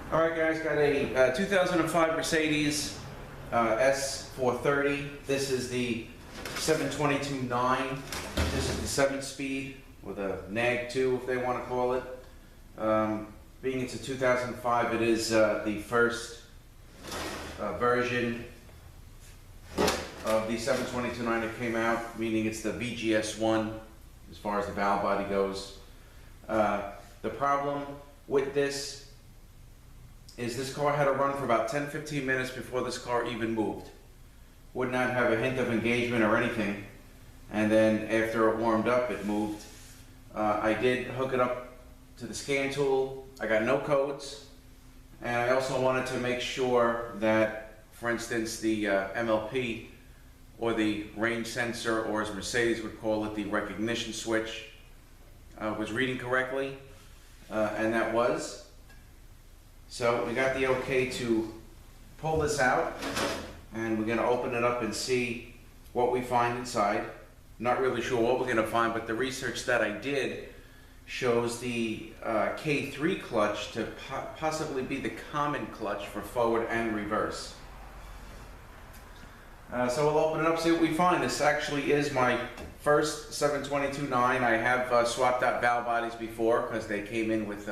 All right, guys, got a 2005 Mercedes S430. This is the 722-9. This is the 7-speed with a nag 2, if they want to call it. Being it's a 2005, it is the first version of the 722-9 that came out, meaning it's the VGS1 as far as the valve body goes. The problem with this is this car had to run for about 10-15 minutes before this car even moved. Would not have a hint of engagement or anything, and then after it warmed up, it moved. I did hook it up to the scan tool. I got no codes, and I also wanted to make sure that, for instance, the MLP or the range sensor, or as Mercedes would call it, the recognition switch, was reading correctly, and that was. So we got the okay to pull this out, and we're going to open it up and see what we find inside. Not really sure what we're going to find, but the research that I did shows the K3 clutch to possibly be the common clutch for forward and reverse. So we'll open it up, see what we find. This actually is my first 722-9. I have swapped out valve bodies before because they came in with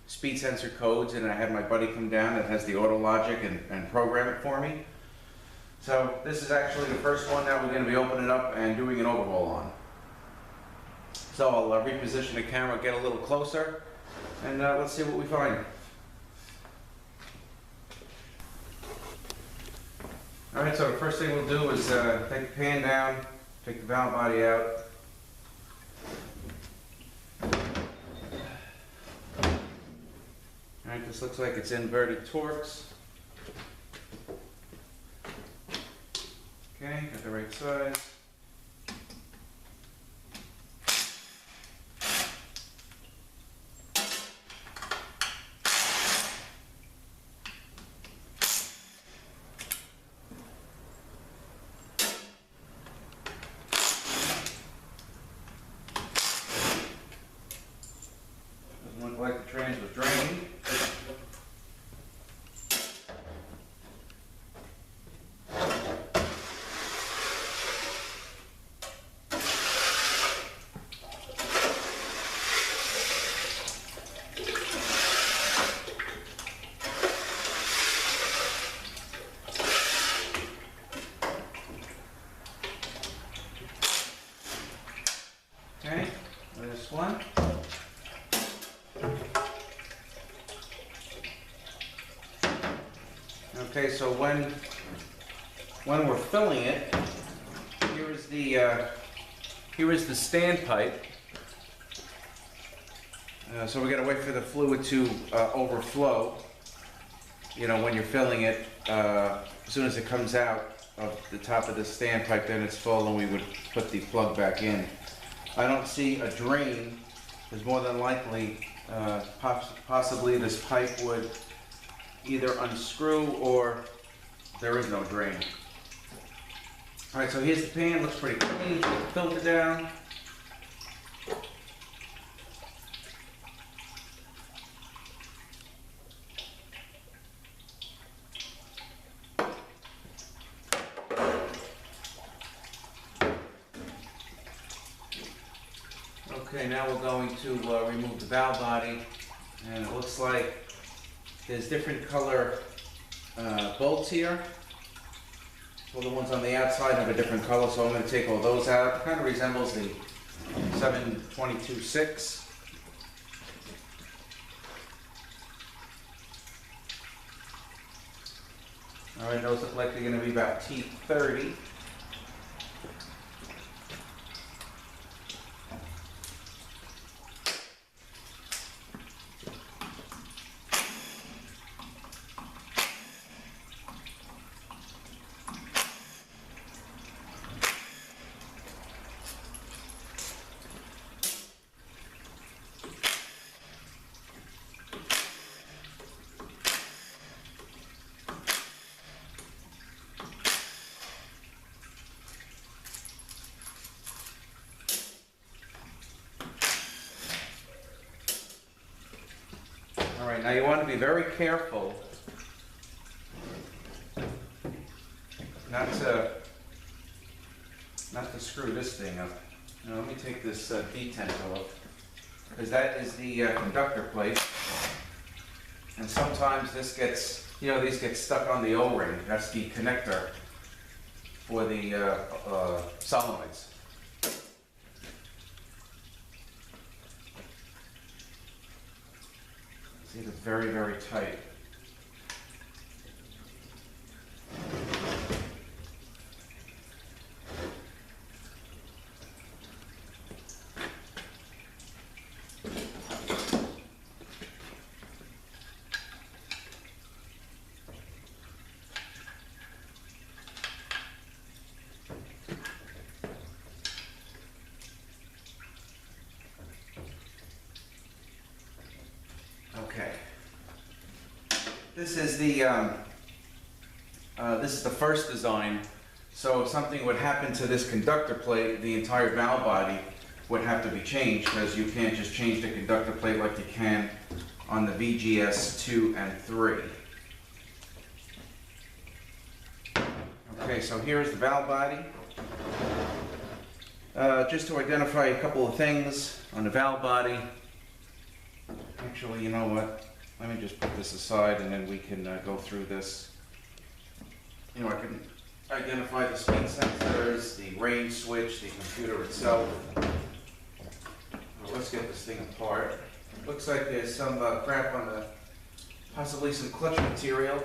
speed sensor codes, and I had my buddy come down that has the auto logic and program it for me. So this is actually the first one that we're going to be opening up and doing an overhaul on. So I'll reposition the camera, get a little closer, and let's see what we find. Alright, so the first thing we'll do is take the pan down, take the valve body out. Alright, this looks like it's inverted Torx. Okay, got the right size. Doesn't look like the trans was drained. Okay, this one. Okay, so when we're filling it, here is the standpipe. So we're gonna wait for the fluid to overflow. You know, when you're filling it, as soon as it comes out of the top of the standpipe, then it's full, and we would put the plug back in. I don't see a drain, because more than likely, possibly this pipe would either unscrew or there is no drain. Alright, so here's the pan, looks pretty clean, put the filter down. Okay, now we're going to remove the valve body, and it looks like there's different color bolts here. So the ones on the outside have a different color, so I'm going to take all those out. It kind of resembles the 722-6. Alright, those look like they're going to be about T30. All right, now you want to be very careful not to screw this thing up. Now let me take this detent off, because that is the conductor plate, and sometimes this gets, you know, these get stuck on the O-ring. That's the connector for the solenoids. See, it's very, very tight. Okay. This is the first design. So if something would happen to this conductor plate, the entire valve body would have to be changed, because you can't just change the conductor plate like you can on the VGS 2 and 3. Okay, so here's the valve body. Just to identify a couple of things on the valve body. Actually, you know what? Let me just put this aside and then we can go through this. You know, I can identify the speed sensors, the range switch, the computer itself. Well, let's get this thing apart. Looks like there's some crap on the, possibly some clutch material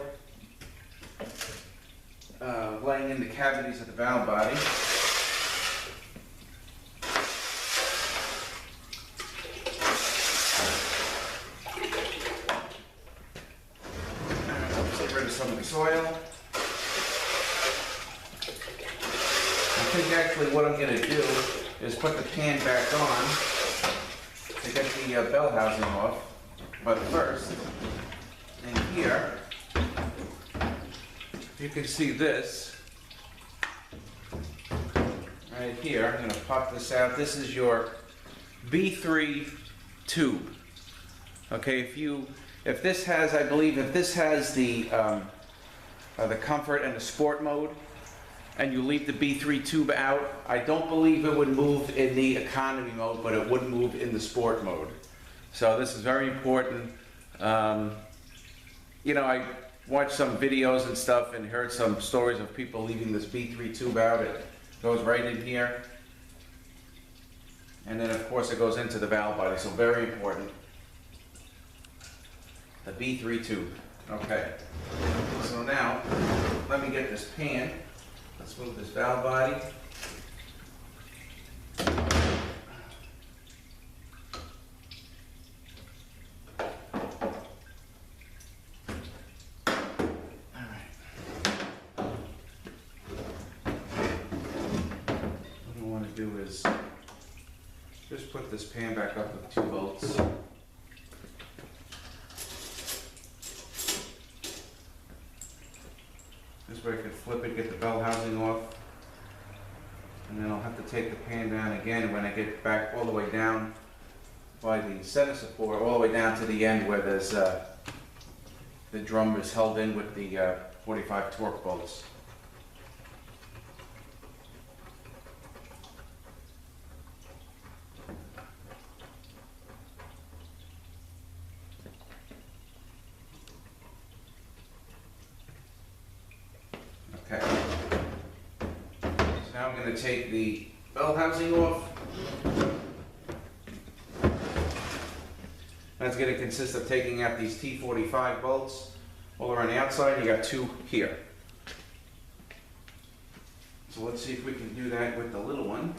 laying in the cavities of the valve body. Some of the soil. I think actually what I'm going to do is put the pan back on to get the bell housing off. But first, in here, you can see this right here. I'm going to pop this out. This is your B3 tube. Okay, if this has, I believe, if this has the comfort and the sport mode, and you leave the B3 tube out, I don't believe it would move in the economy mode, but it would move in the sport mode. So this is very important. You know, I watched some videos and stuff and heard some stories of people leaving this B3 tube out. It goes right in here. And then, of course, it goes into the valve body, so very important. The B3 tube. Okay. So now, let me get this pan. Let's move this valve body. All right. What I want to do is just put this pan back up with 2 bolts. This way I can flip it, get the bell housing off, and then I'll have to take the pan down again when I get back all the way down by the center support, all the way down to the end where there's the drum is held in with the 45 torque bolts. Okay. So now I'm going to take the bell housing off. That's going to consist of taking out these T45 bolts all around the outside. You got 2 here. So let's see if we can do that with the little one.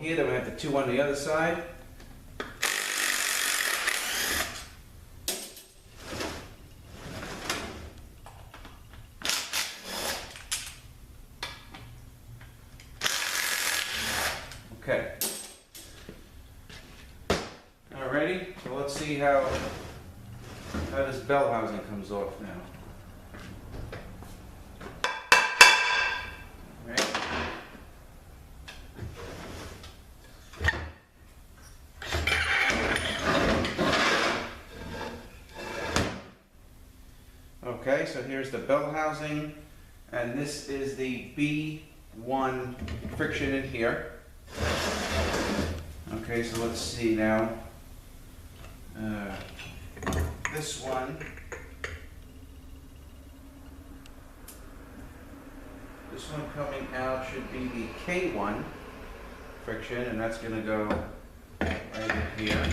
here, then we have the 2 on the other side. Okay. Alrighty, so let's see how this bell housing comes off now. Right. Okay, so here's the bell housing, and this is the B1 friction in here. Okay, so let's see now. This one, coming out should be the K1 friction, and that's going to go right in here.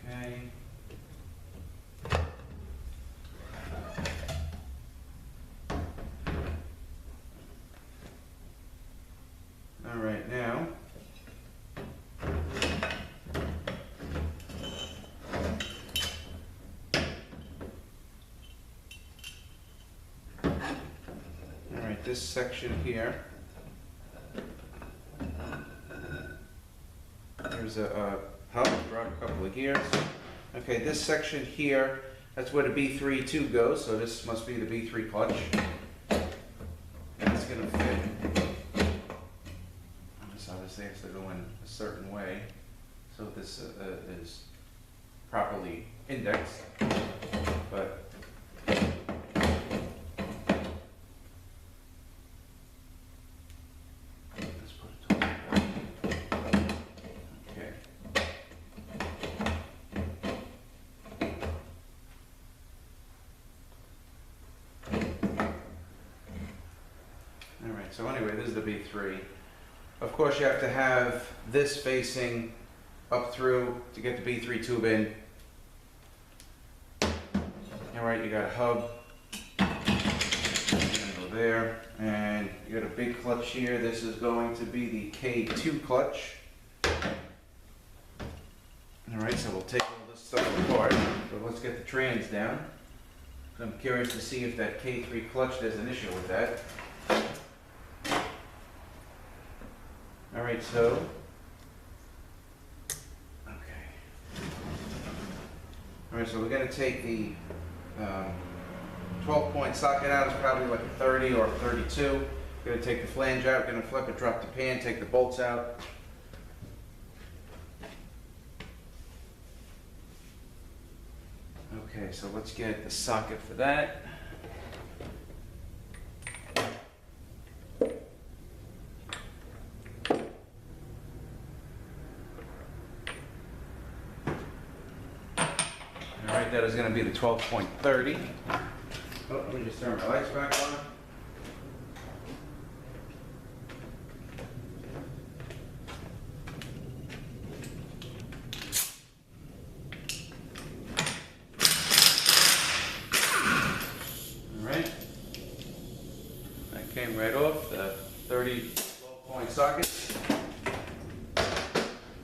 Okay. All right, now. This section here, there's a hub, drop a couple of gears. Okay, this section here, that's where the B3 tube goes, so this must be the B3 clutch. And it's going to fit. This obviously has to go in a certain way, so this is properly indexed. But so anyway, this is the B3. Of course, you have to have this facing up through to get the B3 tube in. All right, you got a hub. Go there, and you got a big clutch here. This is going to be the K2 clutch. All right, so we'll take all this stuff apart, but let's get the trans down. I'm curious to see if that K3 clutch, there's an issue with that. All right, so, okay. All right, so we're going to take the 12-point socket out. It's probably like a 30 or a 32. We're going to take the flange out. We're going to flip it, drop the pan, take the bolts out. Okay, so let's get the socket for that. Alright, that is going to be the 12.30. Oh, let me just turn my lights back on. Alright. That came right off the 30 12-point socket.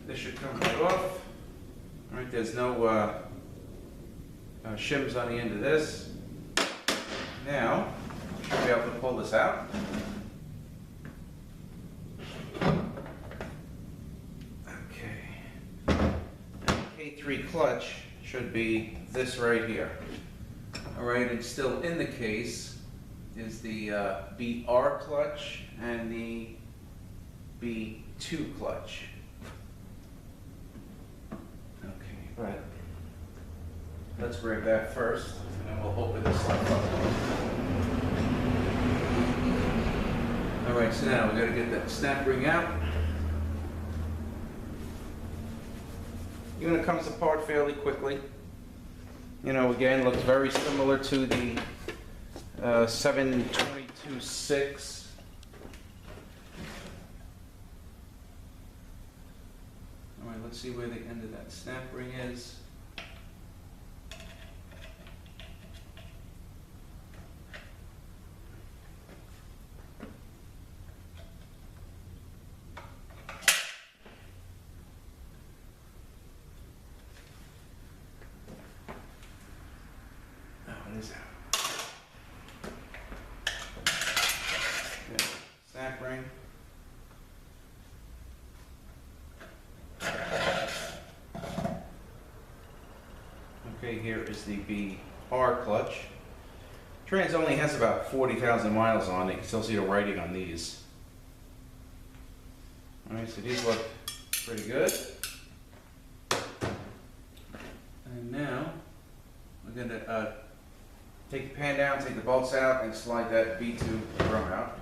This should come right off. Alright, there's no shims on the end of this. Now, I should be able to pull this out. Okay. And the K3 clutch should be this right here. Alright, and still in the case is the BR clutch and the B2 clutch. Okay, but let's grab that first, and then we'll open this stuff up. All right, so now we got to get that snap ring out. Unit comes apart fairly quickly. You know, again, looks very similar to the 722.6. All right, let's see where the end of that snap ring is. Okay, here is the BR clutch. Trans only has about 40,000 miles on it. You can still see the writing on these. Alright, so these look pretty good. And now, we're going to take the pan down, take the bolts out, and slide that B2 drum out.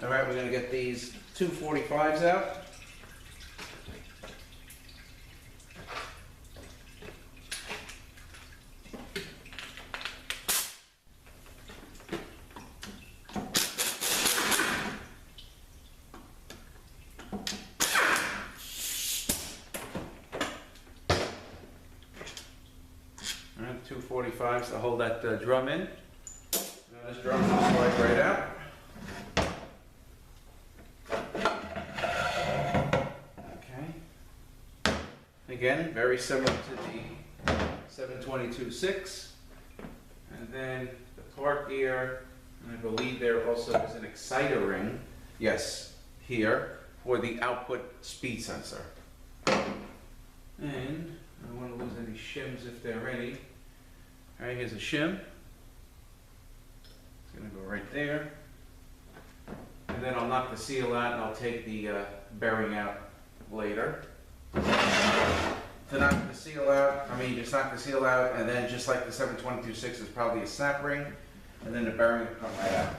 Alright, we're going to get these 245s out. Alright, 245s to hold that drum in. Now this drum will slide right out. Again, very similar to the 722.6. And then the torque gear, and I believe there also is an exciter ring, yes, here, for the output speed sensor. And I don't want to lose any shims if they're any. Alright, here's a shim. It's going to go right there. And then I'll knock the seal out and I'll take the bearing out later. To knock the seal out, just knock the seal out, and then just like the 722.6 is probably a snap ring, and then the bearing will come right out.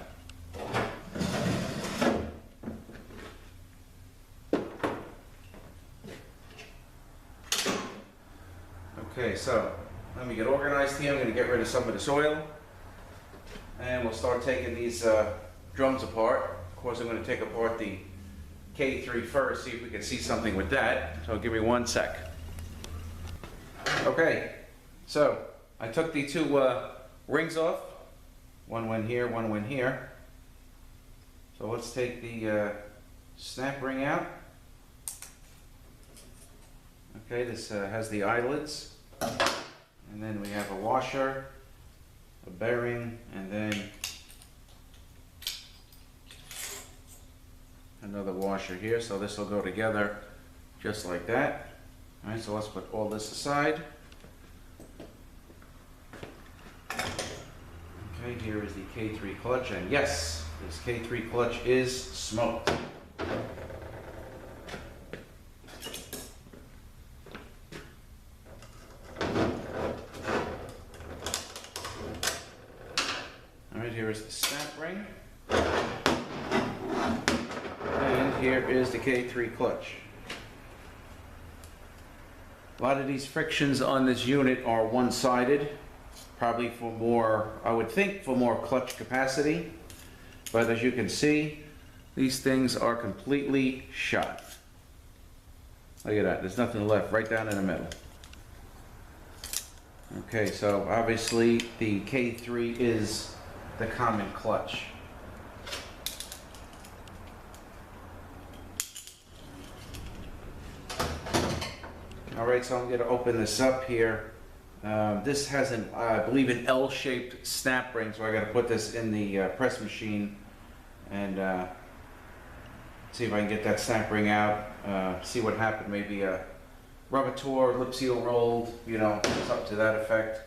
Okay, so let me get organized here. I'm going to get rid of some of this oil, and we'll start taking these drums apart. Of course, I'm going to take apart the K3 first, see if we can see something with that. So give me 1 sec. Okay, so I took the two rings off. One went here, one went here. So let's take the snap ring out. Okay, this has the eyelids. And then we have a washer, a bearing, and then another washer here. So this will go together just like that. All right, so let's put all this aside. Okay, here is the K3 clutch, and yes, this K3 clutch is smoked. All right, here is the snap ring. And here is the K3 clutch. A lot of these frictions on this unit are one-sided, probably for more, I would think, for more clutch capacity. But as you can see, these things are completely shot. Look at that, there's nothing left, right down in the middle. Okay, so obviously the K3 is the common clutch. All right, so I'm going to open this up here. This has an, I believe, an L-shaped snap ring, so I got to put this in the press machine and see if I can get that snap ring out. See what happened. Maybe a rubber tore, lip seal rolled, you know, something to that effect.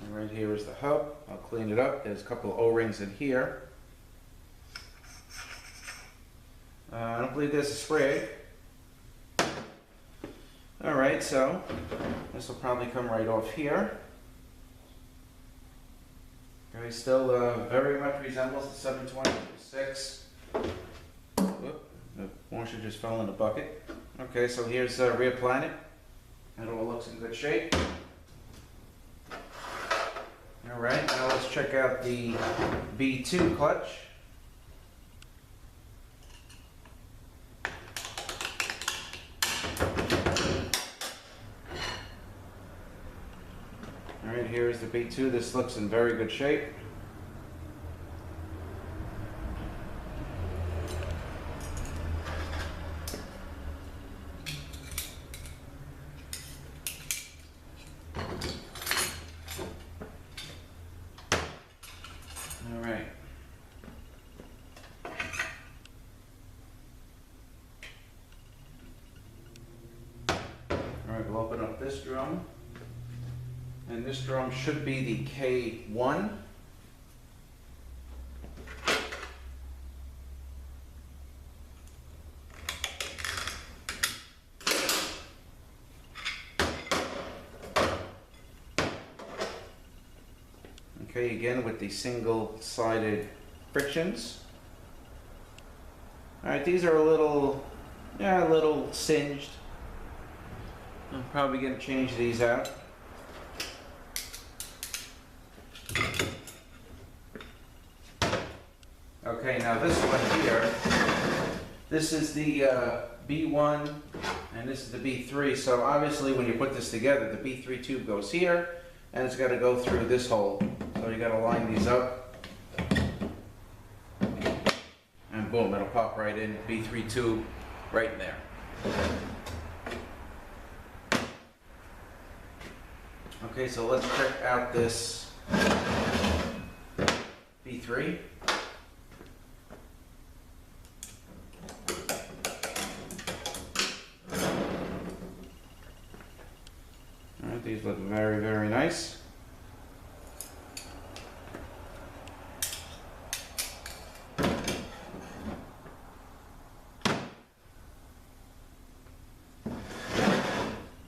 And right here is the hub. I'll clean it up. There's a couple of O-rings in here. I don't believe there's a spray. All right, so this will probably come right off here. Okay, still very much resembles the 722.6. Whoop, the washer just fell in the bucket. Okay, so here's rear planet. It all looks in good shape. All All right, now let's check out the B2 clutch. All right, here is the B2. This looks in very good shape. All right. All right, we'll open up this drum. And this drum should be the K1. Okay, again with the single-sided frictions. All right, these are a little singed. I'm probably going to change these out. Okay, now this one here, this is the B1 and this is the B3. So obviously when you put this together, the B3 tube goes here and it's got to go through this hole. So you got to line these up and boom, it'll pop right in, B3 tube right in there. Okay, so let's check out this B3. Alright, these look very, very nice.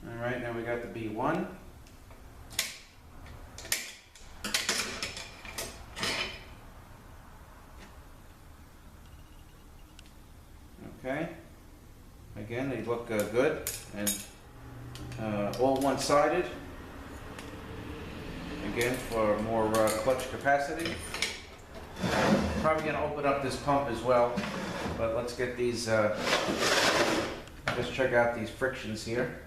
Alright, now we got the B1. Okay, again, they look good and all one-sided. Again, for more clutch capacity. Probably going to open up this pump as well, but let's get these, let's check out these frictions here.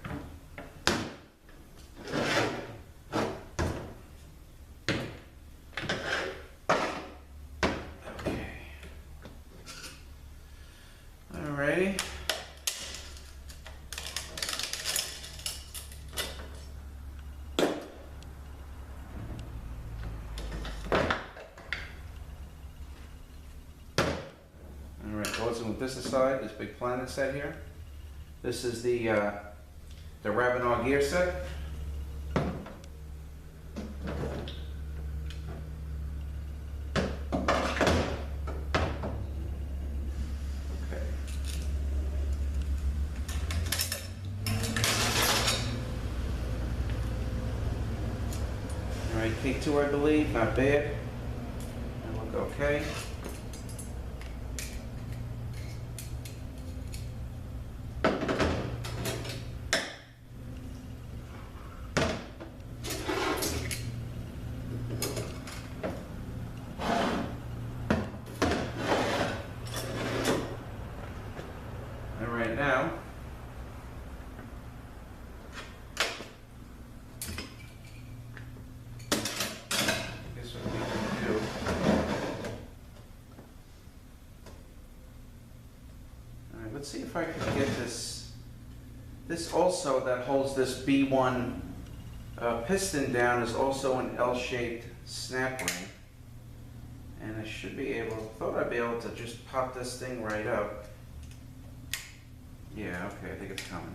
Alrighty. Alright, so let's move this aside, this big planet set here. This is the Ravenau gear set. Alright, K2 I believe, not bad. That look okay. Alright, now let's see if I can get this. This also that holds this B1 piston down is also an L-shaped snap ring. And I should be able, thought I'd be able to just pop this thing right up. Yeah, okay, I think it's coming.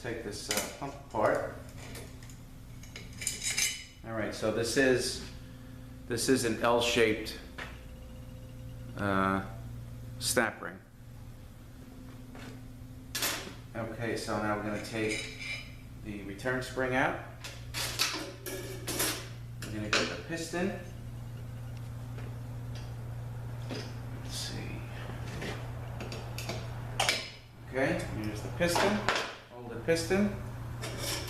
Take this pump apart. All right, so this is an L-shaped snap ring. Okay, so now we're going to take the return spring out. We're going to get the piston. Let's see. Okay, here's the piston. Hold the piston.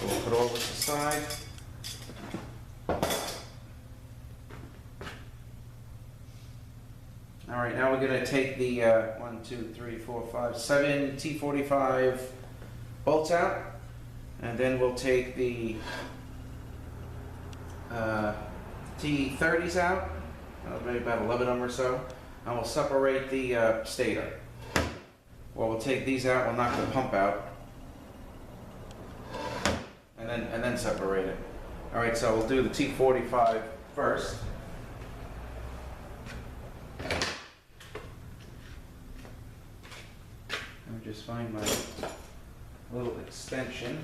We'll put all this aside. All right, now we're going to take the 1, 2, 3, 4, 5, 7 T45 bolts out, and then we'll take the T30s out, maybe about 11 of them or so, and we'll separate the stator. Well, we'll take these out, we'll knock the pump out, and then separate it. All right, so we'll do the T45 first. Let me just find my little extension.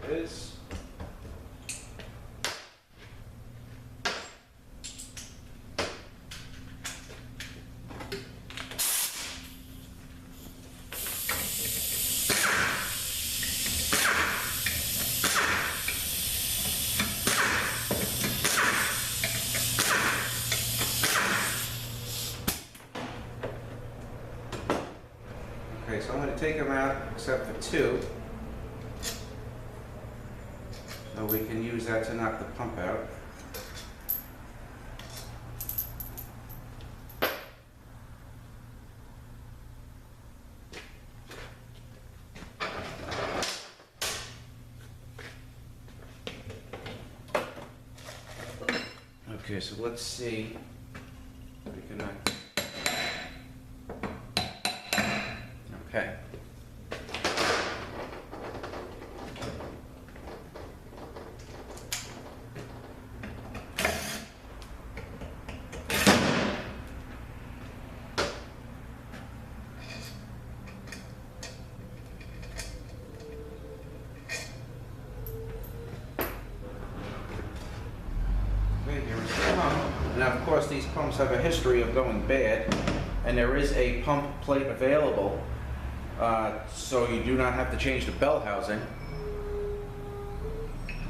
There it is. Okay, so I'm going to take them out except for 2. So we can use that to knock the pump out. Okay, so let's see if we can knock. Okay. Now, of course, these pumps have a history of going bad, and there is a pump plate available, so you do not have to change the bell housing.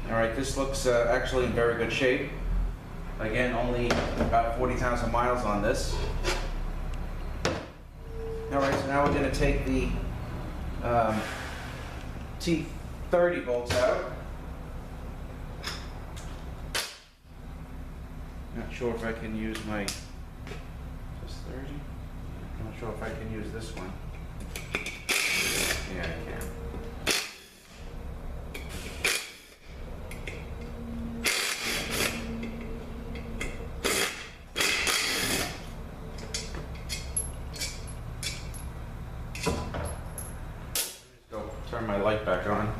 All right, this looks actually in very good shape. Again, only about 40,000 miles on this. All right, so now we're going to take the T30 bolts out. Not sure if I can use my, just 30? I'm not sure if I can use this one. Yeah, I can. Let's go turn my light back on.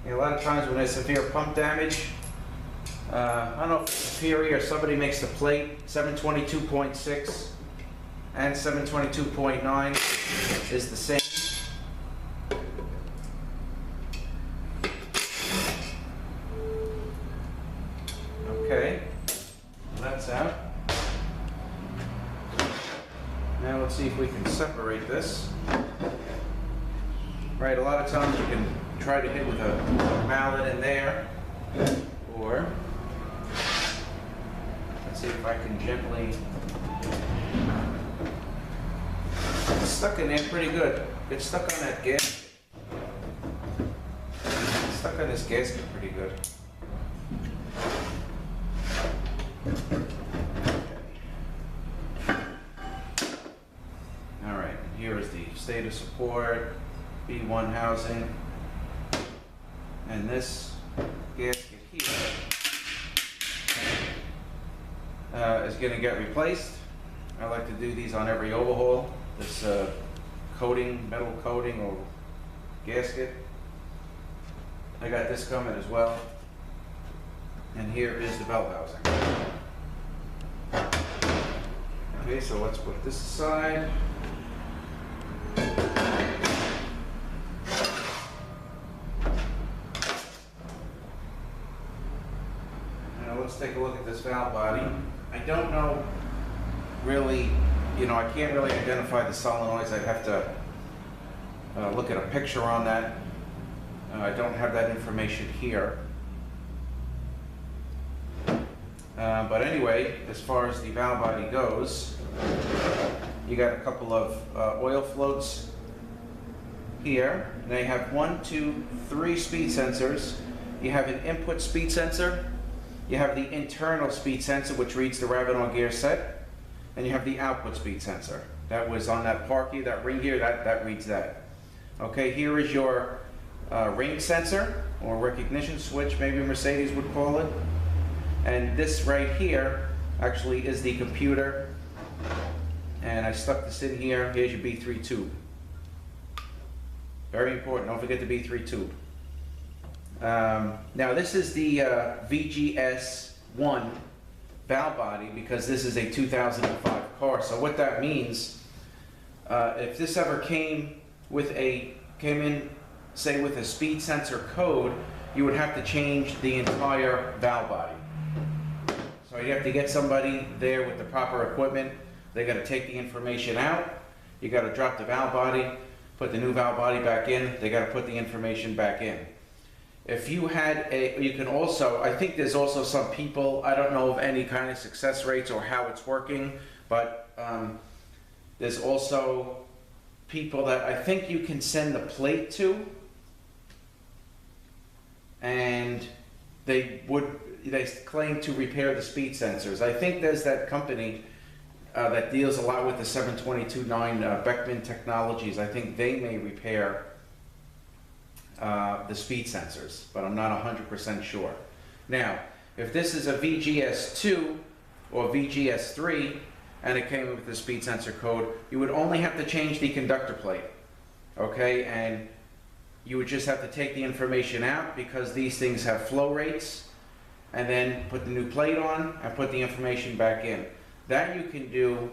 A lot of times when there's severe pump damage, I don't know if Superior or somebody makes the plate, 722.6 and 722.9 is the same. Okay, that's out. Now let's see if we can separate this. Right, a lot of times you can try to hit with a mallet in there, or let's see if I can gently. It's stuck in there pretty good. It's stuck on that gasket. It's stuck on this gasket pretty good. All right, here is the stator support, B1 housing. And this gasket here is going to get replaced. I like to do these on every overhaul. This coating, metal coating or gasket. I got this coming as well. And here is the belt housing. Okay, so let's put this aside. Now let's take a look at this valve body. I don't know really, I can't really identify the solenoids. I'd have to look at a picture on that. I don't have that information here. But anyway, as far as the valve body goes, you got a couple of oil floats here. They have 1, 2, 3 speed sensors. You have an input speed sensor. You have the internal speed sensor, which reads the rabbit on gear set. And you have the output speed sensor. That was on that park here, that ring here, that reads that. Okay, here is your ring sensor, or recognition switch, maybe Mercedes would call it. And this right here actually is the computer. And I stuck this in here. Here's your B3 tube. Very important, don't forget the B3 tube. Now this is the VGS1 valve body, because this is a 2005 car. So what that means, if this ever came in, say with a speed sensor code, you would have to change the entire valve body. So you have to get somebody there with the proper equipment. They got to take the information out. You got to drop the valve body, put the new valve body back in. They got to put the information back in. If you had you can also, I think there's also some people, I don't know of any kind of success rates or how it's working, but there's also people that I think you can send the plate to, and they claim to repair the speed sensors. I think there's that company that deals a lot with the 722.9 Beckman Technologies. I think they may repair the speed sensors, but I'm not 100% sure. Now, if this is a VGS2 or VGS3 and it came with the speed sensor code, you would only have to change the conductor plate, okay? And you would just have to take the information out, because these things have flow rates, and then put the new plate on and put the information back in. That you can do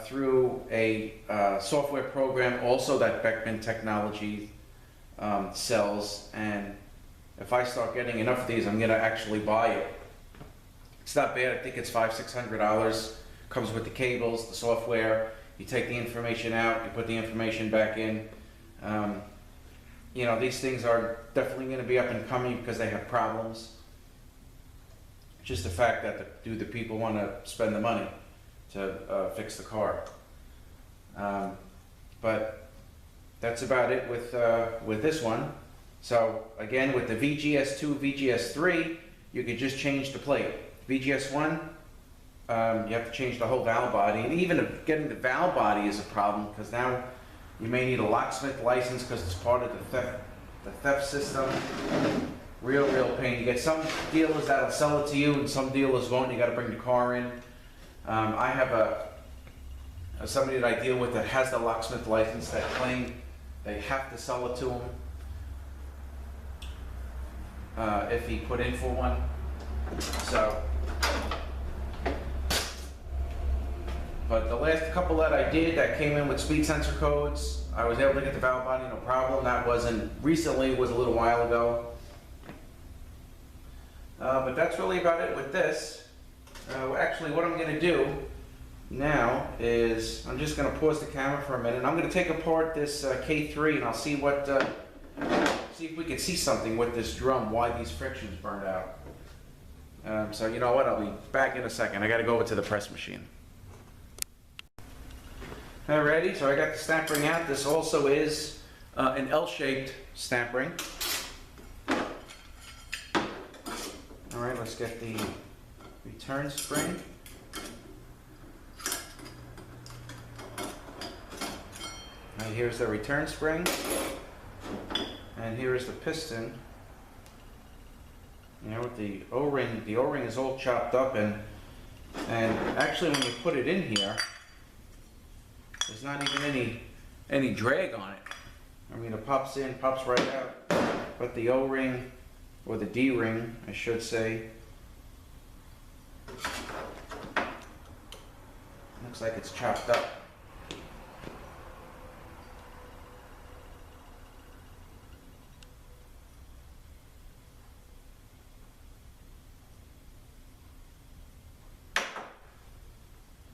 through a software program also that Beckman Technology sells, and if I start getting enough of these, I'm gonna actually buy it. It's not bad. I think it's $500–600. Comes with the cables, the software. You take the information out, you put the information back in. These things are definitely going to be up and coming because they have problems. Just the fact that do the people want to spend the money to fix the car? But that's about it with this one. So again, with the VGS2, VGS3, you could just change the plate. VGS1, you have to change the whole valve body, and even getting the valve body is a problem, because now you may need a locksmith license because it's part of the theft system. Real pain. You get some dealers that'll sell it to you, and some dealers won't. You got to bring the car in. I have somebody that I deal with that has the locksmith license that claim they have to sell it to him if he put in for one. So, but the last couple that I did that came in with speed sensor codes, I was able to get the valve body, no problem. That wasn't recently, it was a little while ago. But that's really about it with this. Actually, what I'm going to do now is I'm just going to pause the camera for a minute. I'm going to take apart this K3, and I'll see see if we can see something with this drum, why these frictions burned out. So you know what? I'll be back in a second. I got to go over to the press machine. Alrighty, so I got the stamp ring out. This also is an L-shaped stamp ring. Alright, let's get the return spring. And here's the return spring. And here is the piston. With the O-ring is all chopped up, and actually when you put it in here, there's not even any drag on it. I mean, it pops in, pops right out. But the O-ring, or the D-ring, I should say, Looks like it's chopped up.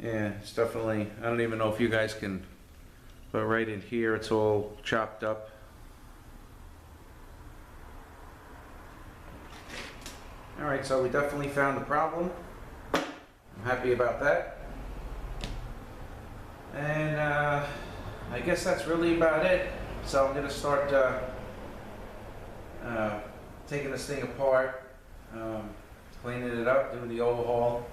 Yeah, it's definitely, I don't even know if you guys can, but right in here, it's all chopped up. All right, so we definitely found the problem. I'm happy about that. And I guess that's really about it. So I'm gonna start taking this thing apart, cleaning it up, doing the overhaul.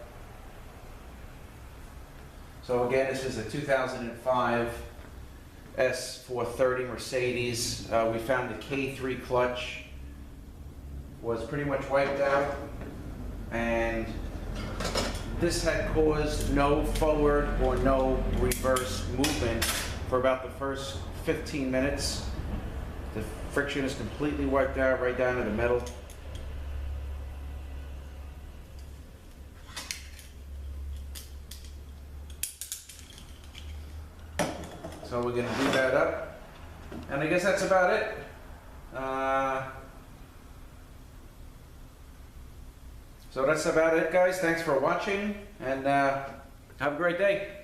So again, this is a 2005 S430 Mercedes. We found the K3 clutch was pretty much wiped out, and this had caused no forward or no reverse movement for about the first 15 minutes. The friction is completely wiped out right down to the metal. So we're gonna do that up, and I guess that's about it. So that's about it, guys. Thanks for watching, and have a great day.